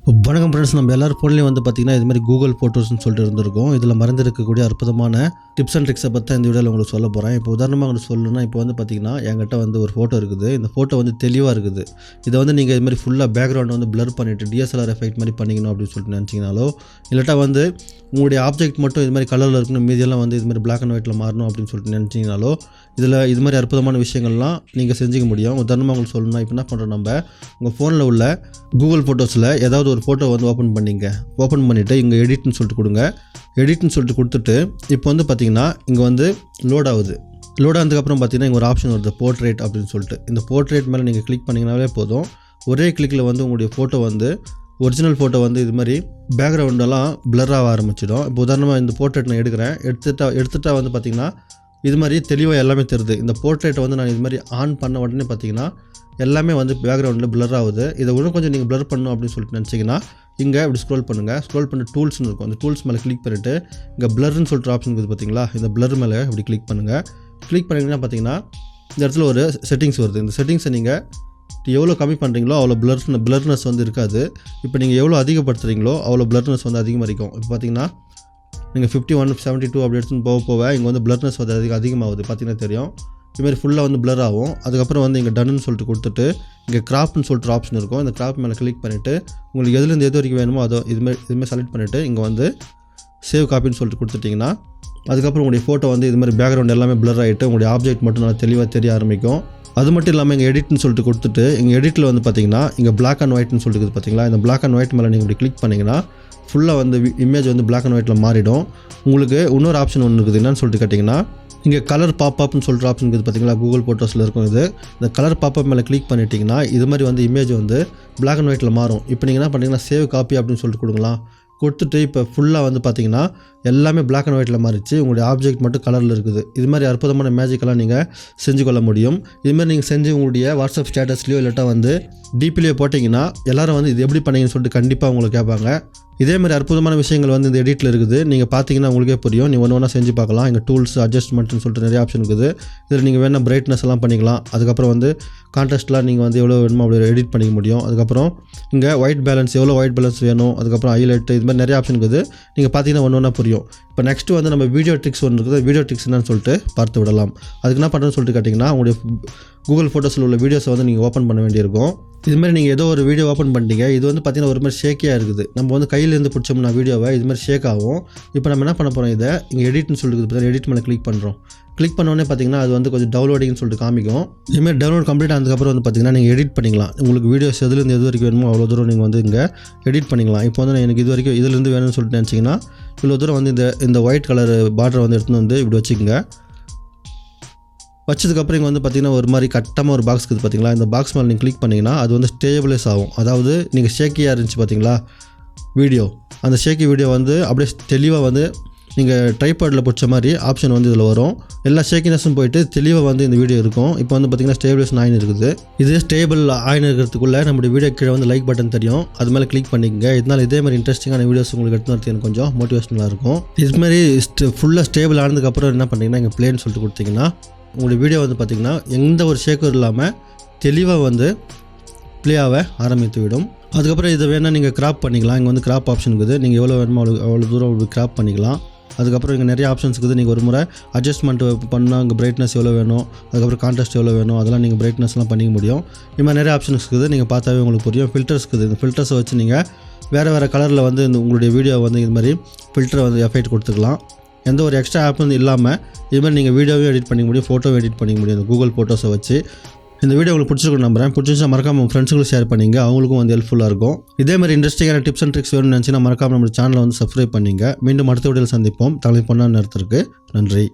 வணக்கம் ஃப்ரெண்ட்ஸ், நம்ம எல்லாரும் ஃபோன்லேயும் வந்து பார்த்திங்கன்னா இது மாதிரி கூகுள் ஃபோட்டோஸ்னு சொல்லிட்டு இருந்திருக்கும். இதில் மறந்துருக்கக்கூடிய அற்புதமான டிப்ஸ் அண்ட் ட்ரிக்ஸை பற்றி இந்த வீடியோவில் உங்களுக்கு சொல்ல போகிறேன். இப்போ உதாரணமாக உங்களுக்கு சொல்லணும்னா, இப்போ வந்து பார்த்திங்கன்னா என்கிட்ட வந்து ஒரு ஃபோட்டோ இருக்குது. இந்த ஃபோட்டோ வந்து தெளிவாக இருக்குது. இதை வந்து நீங்கள் இது மாதிரி ஃபுல்லாக பேக்ரவுண்ட் வந்து பிளர் பண்ணிவிட்டு டிஎஸ்எல்ஆர் எஃபெக்ட் மாதிரி பண்ணிக்கணும் அப்படின்னு சொல்லிட்டு நினச்சிங்கனாலோ, இல்லாட்டா வந்து உங்களுடைய ஆப்ஜெக்ட் மட்டும் இது மாதிரி கலரில் இருக்கணும், மீதியெல்லாம் வந்து இது மாதிரி பிளாக் அண்ட் ஒயிட்டில் மாறணும் அப்படின்னு சொல்லிட்டு நினச்சிங்கனாலோ, இதில் இது மாதிரி அற்புதமான விஷயங்கள்லாம் நீங்கள் செஞ்சுக்க முடியும். உதாரணமாக உங்களுக்கு சொல்லணும்னா, இப்போ என்ன பண்ணுறோம், நம்ம உங்கள் ஃபோனில் உள்ள கூகுள் ஃபோட்டோஸில் ஏதாவது ஒரு ஃபோட்டோ வந்து ஓப்பன் பண்ணிவிட்டு இங்கே எடிட்னு சொல்லிட்டு கொடுங்க. எடிட்னு சொல்லிட்டு கொடுத்துட்டு இப்போ வந்து பார்த்திங்கன்னா இங்கே வந்து லோட் ஆனதுக்கப்புறம் பார்த்திங்கன்னா இங்கே ஒரு ஆப்ஷன் வருது, போர்ட்ரேட் அப்படின்னு சொல்லிட்டு. இந்த போர்ட்ரேட் மேலே நீங்கள் கிளிக் பண்ணிங்கனாலே போதும். ஒரே கிளிக்கில் வந்து உங்களுடைய ஃபோட்டோ வந்து ஒரிஜினல் ஃபோட்டோ வந்து இது மாதிரி பேக்ரவுண்டெல்லாம் பிளர் ஆக ஆரம்பிச்சிடும். இப்போ உதாரணமாக இந்த போர்ட்ரேட் நான் எடுத்துட்டா வந்து பார்த்திங்கன்னா இது மாதிரி தெளிவாக எல்லாமே தெரியுது. இந்த போர்ட்ரேட்டை வந்து நான் இது மாதிரி ஆன் பண்ண உடனே பார்த்திங்கன்னா எல்லாமே வந்து பேக்ரவுண்டில் பிளர் ஆகுது. இதை இன்னும் கொஞ்சம் நீங்கள் பிளர் பண்ணணும் அப்படின்னு சொல்லிட்டு நினச்சிங்கன்னா இங்கே இப்படி ஸ்க்ரோல் பண்ணி டூல்ஸ்னு இருக்கும். அந்த டூல்ஸ் மேலே கிளிக் பண்ணிவிட்டு இங்கே பிளர்னு சொல்லிட்டு ஆப்ஷன் இருக்குது பார்த்தீங்களா, இந்த பிளர் மேலே இப்படி கிளிக் பண்ணுங்கள். கிளிக் பண்ணிங்கன்னா பார்த்தீங்கன்னா இந்த இடத்துல ஒரு செட்டிங்ஸ் வருது. இந்த செட்டிங்ஸை நீங்கள் எவ்வளோ கம்மி பண்ணுறீங்களோ அவ்வளோ பிளர்னஸ் வந்து இருக்காது. இப்போ நீங்கள் எவ்வளோ அதிகப்படுத்துகிறீங்களோ அவ்வளோ பிளர்னஸ் வந்து அதிகமாக இருக்கும். இப்போ பார்த்தீங்கன்னா நீங்கள் 51, 72 அப்படி எடுத்துன்னு போக இங்கே வந்து பிளர்னஸ் வந்து அதிகமாகுது. பார்த்தீங்கன்னா தெரியும், இதுமாதிரி ஃபுல்லாக வந்து பிளர் ஆகும். அதுக்கப்புறம் வந்து இங்கே டன்னு சொல்லிட்டு கொடுத்துட்டு இங்கே கிராப்னு சொல்லிட்டு ஆப்ஷன் இருக்கும். இந்த கிராப் மேலே கிளிக் பண்ணிவிட்டு உங்களுக்கு எதுலேருந்து எது வரைக்கும் வேணுமோ இதுமாதிரி செலக்ட் பண்ணிவிட்டு இங்கே வந்து சேவ் காப்பின்னு சொல்லிட்டு கொடுத்துட்டிங்கன்னா அதுக்கப்புறம் உங்களுடைய ஃபோட்டோ வந்து இது மாதிரி பேக்ரவுண்ட் எல்லாமே பிளர் ஆகிட்டு உங்களுடைய ஆப்ஜெக்ட் மட்டும் நல்லா தெளிவாக தெரிய ஆரம்பிக்கும். அது மட்டும் இல்லாமல் இங்கே எடிட்னு சொல்லிட்டு கொடுத்துட்டு இங்கே எடிட்டில் வந்து பார்த்திங்கன்னா இங்கே பிளாக் அண்ட் ஒயிட்னு சொல்லிட்டு இருக்குது பார்த்தீங்களா, இந்த பிளாக் அண்ட் ஒயிட் மேலே நீங்கள் இப்படி கிளிக் பண்ணிங்கன்னா ஃபுல்லாக வந்து இமேஜ் வந்து பிளாக் அண்ட் ஒயிட்டில் மாறிடும். உங்களுக்கு இன்னொரு ஆப்ஷன் ஒன்று இருக்குது. என்னன்னு சொல்லிட்டு கேட்டிங்கன்னா இங்கே கலர் பாப்அப்னு சொல்கிற ஆப்ஷன் இருக்குது பார்த்தீங்களா, கூகுள் ஃபோட்டோஸில் இருக்கும். இந்த கலர் பாப்அப் மேலே கிளிக் பண்ணிட்டீங்கன்னா இது மாதிரி வந்து இமேஜ் வந்து பிளாக் அண்ட் ஒயிட்டில் மாறும். இப்போ நீங்கள் என்ன பண்ணுறீங்கன்னா சேவ் காப்பி அப்படின்னு சொல்லிட்டு கொடுக்கலாம். கொடுத்துட்டு இப்போ ஃபுல்லாக வந்து பார்த்திங்கன்னா எல்லாமே பிளாக் அண்ட் ஒயிட்டில் மாறிச்சு. உங்களுடைய ஆப்ஜெக்ட் மட்டும் கலரில் இருக்குது. இது மாதிரி அற்புதமான மேஜிக்கெல்லாம் நீங்கள் செஞ்சு கொள்ள முடியும். இதுமாதிரி நீங்கள் செஞ்சு உங்களுடைய வாட்ஸ்அப் ஸ்டேட்டஸ்லையோ இல்லாட்டா வந்து டிபிலையோ போட்டிங்கன்னா எல்லோரும் வந்து இது எப்படி பண்ணீங்கன்னு சொல்லிட்டு கண்டிப்பாக உங்களுக்கு கேட்பாங்க. இதேமாதிரி அற்புதமான விஷயங்கள் வந்து இந்த எடிட்டில் இருக்குது. நீங்கள் பார்த்தீங்கன்னா உங்களுக்கே புரியும். நீங்கள் ஒன்று செஞ்சு பார்க்கலாம். இங்கே டூல்ஸ், அட்ஜஸ்ட்மெண்ட்னு சொல்லிட்டு நிறைய ஆப்ஷன் இருக்குது. இதில் நீங்கள் வேணால் பிரைட்னஸ் எல்லாம் பண்ணிக்கலாம். அதுக்கப்புறம் வந்து கான்ட்ராஸ்ட்லாம் நீங்கள் வந்து எவ்வளோ வேணுமோ அப்படி எடிட் பண்ணிக்க முடியும். அதுக்கப்புறம் இங்கே ஒயிட் பேலன்ஸ் ஒயிட் பேலன்ஸ் வேணும். அதுக்கப்புறம் ஹைலைட், இது மாதிரி நிறைய ஆப்ஷன் இருக்குது. நீங்கள் பார்த்தீங்கன்னா ஒன்று புரியும். இப்போ நெக்ஸ்ட்டு வந்து நம்ம வீடியோ ட்ரிக்ஸ் ஒன்று இருக்குது. வீடியோ ட்ரிக்ஸ் என்னன்னு சொல்லிட்டு பார்த்து விடலாம். அதுக்கு என்ன பண்ணுறதுன்னு சொல்லிட்டு கேட்டிங்கன்னா உங்களுடைய கூகுள் ஃபோட்டோஸில் உள்ள வீடியோஸை வந்து நீங்கள் ஓப்பன் பண்ண வேண்டியிருக்கும். இதுமாதிரி நீங்கள் ஏதோ ஒரு வீடியோ ஓப்பன் பண்ணிட்டீங்க. இது வந்து பார்த்திங்கன்னா ஒரு மாதிரி ஷேக்கியாக இருக்குது. நம்ம வந்து கையிலேருந்து பிடிச்சோம்னா வீடியோவை இது மாதிரி ஷேக் ஆகும். இப்போ நம்ம என்ன பண்ண போகிறோம், இதை இங்கே எடிட்னு சொல்லிட்டு எடிட் மேலே கிளிக் பண்ணுறோம். கிளிக் பண்ணோடனே பார்த்திங்கன்னா அது வந்து கொஞ்சம் டவுன்லோடிங்னு சொல்லிட்டு காமிக்கும். இதுமாதிரி டவுன்லோட் கம்ப்ளீட் ஆனதுக்கப்புறம் வந்து பார்த்திங்கன்னா நீங்கள் எடிட் பண்ணிக்கலாம். உங்களுக்கு வீடியோஸ் எதுலேருந்து எது வரைக்கும் வேணுமோ அவ்வளோ தூரம் நீங்கள் வந்து இங்கே எடிட் பண்ணிக்கலாம். இப்போ வந்து எனக்கு இது வரைக்கும் இதுலேருந்து வேணும்னு சொல்லிட்டு நினச்சிங்கன்னா இவ்வளோ தூரம் வந்து இந்த ஒயிட் கலர் பார்டரை வந்து எடுத்துன்னு வந்து இப்படி வச்சுக்கோங்க. வச்சதுக்கப்புறம் இங்கே வந்து பார்த்திங்கன்னா ஒரு மாதிரி கட்டமாக ஒரு பாக்ஸ் இருக்குது பார்த்தீங்களா, இந்த பாக்ஸ் மேலே நீங்கள் கிளிக் பண்ணிங்கன்னா அது வந்து ஸ்டேபிளைஸ் ஆகும். அதாவது நீங்கள் ஷேக்கியாக இருந்துச்சு பார்த்தீங்களா வீடியோ, அந்த ஷேக்கி வீடியோ வந்து அப்படியே தெளிவாக வந்து நீங்கள் ட்ரைபாடில் பிடிச்ச மாதிரி ஆப்ஷன் வந்து இதில் வரும். எல்லா ஷேக்கினஸும் போயிட்டு தெளிவாக வந்து இந்த வீடியோ இருக்கும். இப்போ வந்து பார்த்திங்கன்னா ஸ்டேபிளைசேஷன் ஆயின் இருக்குது. இது ஸ்டேபிள் ஆயின் இருக்கிறதுக்குள்ளே நம்மளுடைய வீடியோ கீழே வந்து லைக் பட்டன் தெரியும், அது மேலே கிளிக் பண்ணிக்கங்க. இதனால் இதே மாதிரி இன்ட்ரெஸ்டிங்கான வீடியோஸ் உங்களுக்கு எடுத்து வரது எனக்கு கொஞ்சம் மோட்டிவேஷனலாக இருக்கும். இதுமாதிரி ஃபுல்லாக ஸ்டேபிள் ஆனதுக்கப்புறம் என்ன பண்ணிங்கன்னா இங்கே ப்ளேன்னு சொல்லிட்டு கொடுத்தீங்கன்னா உங்களுடைய வீடியோ வந்து பார்த்திங்கன்னா எந்த ஒரு ஷேக்கும் இல்லாமல் தெளிவாக வந்து ப்ளேயாக ஆரம்பித்து விடும். அதுக்கப்புறம் இதை வேணால் நீங்கள் கிராப் பண்ணிக்கலாம். இங்கே வந்து கிராப் ஆப்ஷன் இருக்குது. நீங்கள் எவ்வளோ வேணுமோ அவ்வளோ தூரம் கிராப் பண்ணிக்கலாம். அதுக்கப்புறம் இங்கே நிறைய ஆப்ஷன்ஸ் இருக்குது. நீங்கள் ஒரு முறை அட்ஜஸ்ட்மெண்ட் பண்ணால் இங்கே பிரைட்னஸ் எவ்வளோ வேணும், அதுக்கப்புறம் கான்ட்ராஸ்ட் எவ்வளோ வேணும், அதெல்லாம் நீங்கள் பிரைட்னஸ்லாம் பண்ணிக்க முடியும். இது மாதிரி நிறைய ஆப்ஷன்ஸ் இருக்குது. நீங்கள் பார்த்தாவே உங்களுக்கு புரியும். ஃபில்டர்ஸ் இருக்குது. இந்த ஃபில்டர்ஸை வச்சு நீங்கள் வேறு கலரில் வந்து இந்த உங்களுடைய வீடியோ வந்து இது மாதிரி ஃபில்டரை வந்து எஃபெக்ட் கொடுத்துக்கலாம். எந்த ஒரு எக்ஸ்ட்ரா ஆப் வந்து இல்லாமல் இது மாதிரி நீங்கள் வீடியோவும் எடிட் பண்ணிக்க முடியும், ஃபோட்டோவும் எடிட் பண்ணிக்க முடியும் இந்த கூகுள் ஃபோட்டோஸை வச்சு. இந்த வீடியோ உங்களுக்கு பிடிச்சிருக்கும் நம்புறேன். பிடிச்சிருந்தா மறக்காம உங்கள் ஃப்ரெண்ட்ஸுங்களும் ஷேர் பண்ணிங்க, அவங்களுக்கும் வந்து ஹெல்ப்ஃபுல்லாக இருக்கும். இதே மாதிரி இன்ட்ரெஸ்டிங்கான டிப்ஸ் அண்ட் ட்ரிக்ஸ் வேணும்னு நினச்சின்னா மறக்காம நம்ம சேனலை வந்து சப்ஸ்கிரைப் பண்ணிங்க. மீண்டும் அடுத்த வீடியோவில் சந்திப்போம். தலை பொண்ணான நேரத்திற்கு நன்றி.